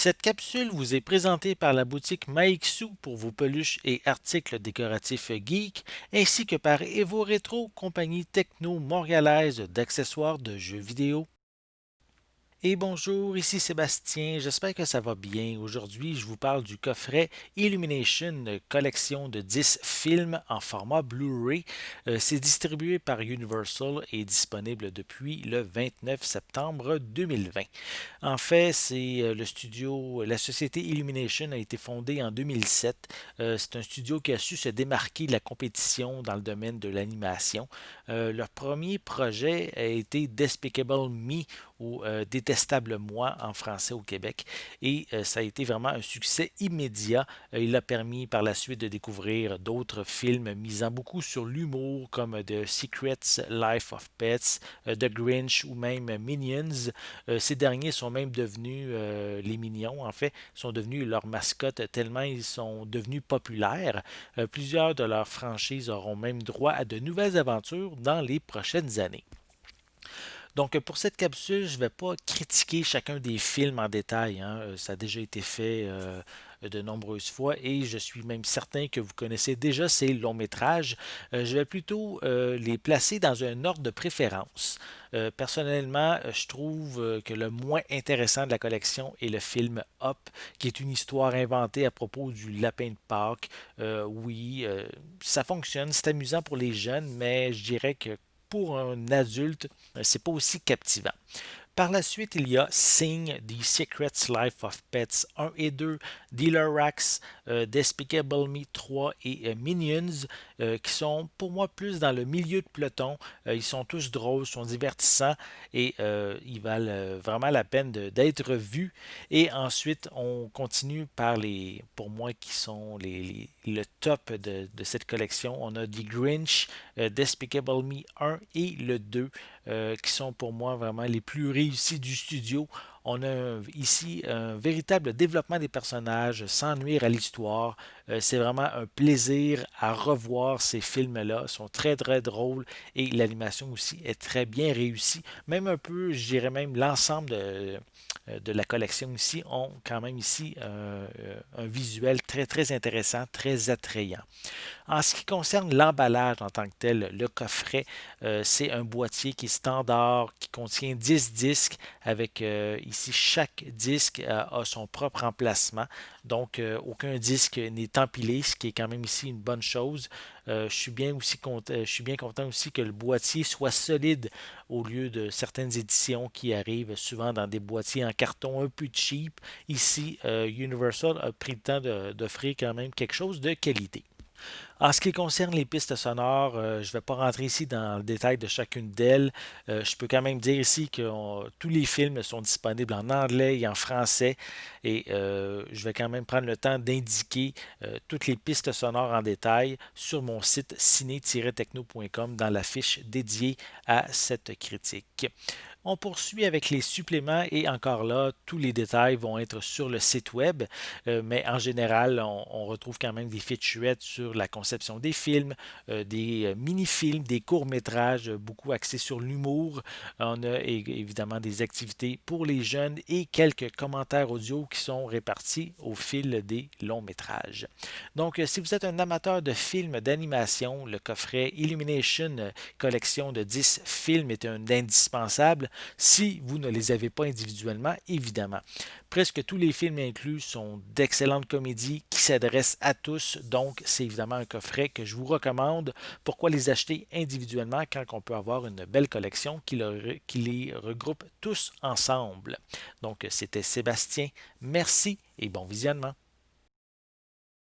Cette capsule vous est présentée par la boutique Maixu pour vos peluches et articles décoratifs geek, ainsi que par Evo Retro, compagnie techno montréalaise d'accessoires de jeux vidéo. Et bonjour, ici Sébastien, j'espère que ça va bien. Aujourd'hui, je vous parle du coffret Illumination collection de 10 films en format Blu-ray. C'est distribué par Universal et disponible depuis le 29 septembre 2020. En fait, c'est le studio, la société Illumination a été fondée en 2007. C'est un studio qui a su se démarquer de la compétition dans le domaine de l'animation. Leur premier projet a été Despicable Me ou Détestable Moi en français au Québec. Et ça a été vraiment un succès immédiat. Il a permis par la suite de découvrir d'autres films misant beaucoup sur l'humour comme The Secrets, Life of Pets, The Grinch ou même Minions. Ces derniers sont même devenus, les Minions en fait, sont devenus leur mascotte tellement ils sont devenus populaires. Plusieurs de leurs franchises auront même droit à de nouvelles aventures dans les prochaines années. Donc, pour cette capsule, je ne vais pas critiquer chacun des films en détail, hein. Ça a déjà été fait de nombreuses fois et je suis même certain que vous connaissez déjà ces longs métrages. Je vais plutôt les placer dans un ordre de préférence. Personnellement, je trouve que le moins intéressant de la collection est le film Up, qui est une histoire inventée à propos du lapin de Pâques. Oui, ça fonctionne, c'est amusant pour les jeunes, mais je dirais que pour un adulte, c'est pas aussi captivant. Par la suite, il y a Sing, The Secrets Life of Pets 1 et 2, Dealer Racks, Despicable Me 3 et Minions, qui sont pour moi plus dans le milieu de peloton. Ils sont tous drôles, sont divertissants et ils valent vraiment la peine d'être vus. Et ensuite, on continue par les, pour moi, qui sont le top de cette collection. On a The Grinch, Despicable Me 1 et le 2 qui sont pour moi vraiment les plus réussis du studio. On a ici un véritable développement des personnages sans nuire à l'histoire. C'est vraiment un plaisir à revoir ces films-là. Ils sont très très drôles et l'animation aussi est très bien réussie. Même un peu, je dirais même l'ensemble de la collection ici ont quand même ici un visuel très très intéressant, très attrayant. En ce qui concerne l'emballage en tant que tel, le coffret, c'est un boîtier qui est standard, qui contient 10 disques, avec ici chaque disque a son propre emplacement. Donc, aucun disque n'est empilé, ce qui est quand même ici une bonne chose. Je suis bien content aussi que le boîtier soit solide au lieu de certaines éditions qui arrivent souvent dans des boîtiers en carton un peu cheap. Ici, Universal a pris le temps d'offrir quand même quelque chose de qualité. En ce qui concerne les pistes sonores, je ne vais pas rentrer ici dans le détail de chacune d'elles. Je peux quand même dire ici que tous les films sont disponibles en anglais et en français et je vais quand même prendre le temps d'indiquer toutes les pistes sonores en détail sur mon site ciné-techno.com dans la fiche dédiée à cette critique. On poursuit avec les suppléments et encore là, tous les détails vont être sur le site web, mais en général, on retrouve quand même des featurettes sur la conception des films, des mini-films, des courts-métrages, beaucoup axés sur l'humour. On a évidemment des activités pour les jeunes et quelques commentaires audio qui sont répartis au fil des longs-métrages. Donc, si vous êtes un amateur de films d'animation, le coffret Illumination collection de 10 films est un indispensable si vous ne les avez pas individuellement, évidemment. Presque tous les films inclus sont d'excellentes comédies qui s'adressent à tous, donc c'est évidemment un coffret que je vous recommande. Pourquoi les acheter individuellement quand on peut avoir une belle collection qui les regroupe tous ensemble? Donc c'était Sébastien, merci et bon visionnement.